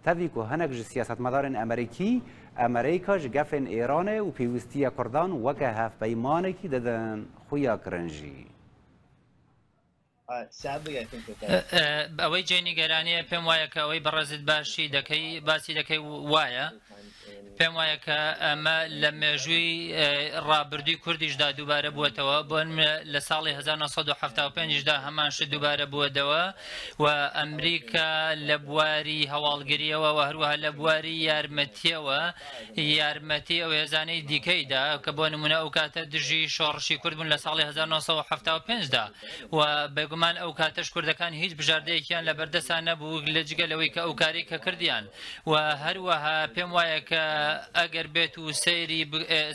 تذيكو هنك سياسة مدار أمريكا جفن إيران وبيوستيا كردان وكهف بيمانكي ددن خويا كرنجي. ئەوەی جێنیگەرانیە پێم وایە کە ئەوەی بەڕێزت باسی دەکەی وایە پێم وایە کە ئەمە لە مێژووی ڕابردووی کوردیشدا دووبارە بووەتەوە بۆن لە ساڵی 1975دا هەمان شت دووبارە بووەدەوە و ئەمریکا لە بواری هەواڵگریەوە و هەروەها لە بواری یارمەتی ئەو هێزانەی دیکەیدا کە بۆ نمونە ئەو کاتە دژی شۆڕشی کورد بوون لە ساڵی 1975دا و بێگومان ئەو کاتەش کوردەکان هیچ بژاردەیەکیان لە بەردەسان نەبوو لە جگەلەوەی کە ئەو کاری کە کردیان و هەروەها پێم وایە کە ئەگەر بێت و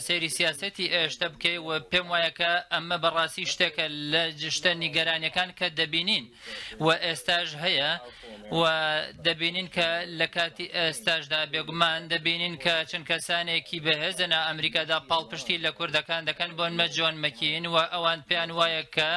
سەیری سیاسەتی ئێشتە بکەی و پێم وایە کە ئەمە بەڕاستی شتێکە لە شتە نیگەرانیەکان کە دەبینین و ئێستاژ هەیە و دەبینین کە لە کاتی ئێستاشدا بێگومان دەبینین کە چەند کەسانێکی بەهێزنە ئەمریکادا پاڵپشتی لە کوردەکان دەکەن بۆن مەجۆن مەکین و ئەوان پێیان وایە کە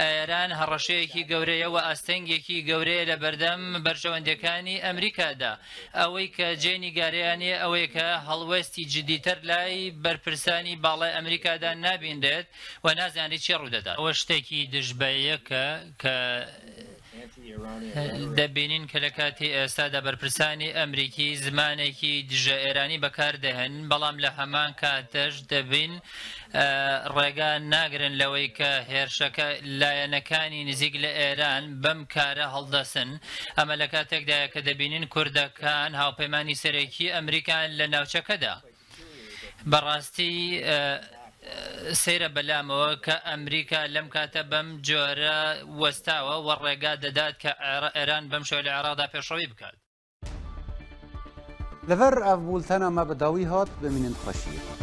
ئێران هەڕەشەیەکی گەورەیە و ئاستەنگێکی گەورەیە لە بەردەم بەرژەوەندەکانی ئەمریکادا ئەوەی کە جێنیگاریانێ ئەوەیە کە هەڵوێستی جدیتر لای بەرپرسانی باڵای ئەمریکادا نابیندێت و نازانێت چی ڕوودەدات ئەوە شتێکی دژبەیەکە کە دەبینین کە لە کاتی ئێستادا بەرپرسانی ئەمریکی زمانێکی دژە ئێرانی بەکاردەهێن بەڵام لە هەمان کاتەش دەبین ڕێگا ناگرن لەوەی کە هێرشەکە لایەنەکانی نزیک لە ئێران بەم کارە هەڵدەسن ئەمە لە کاتێکدایە کە دەبینین کوردەکان هاوپەیمانی سەرەکی ئەمریکان لە ناوچەکەدا بەڕاستی سەیرە بەلامەوە کە ئەمریکا لەم کاتە بەم جۆرە وەستاوە و ڕێگا دەدات کە ئێران بەم شێوە لە عێراقدا پێشڕەوی بکات. لەڤەر ئەف بولتەنە مە بەداوی هات ببینین خۆشیە.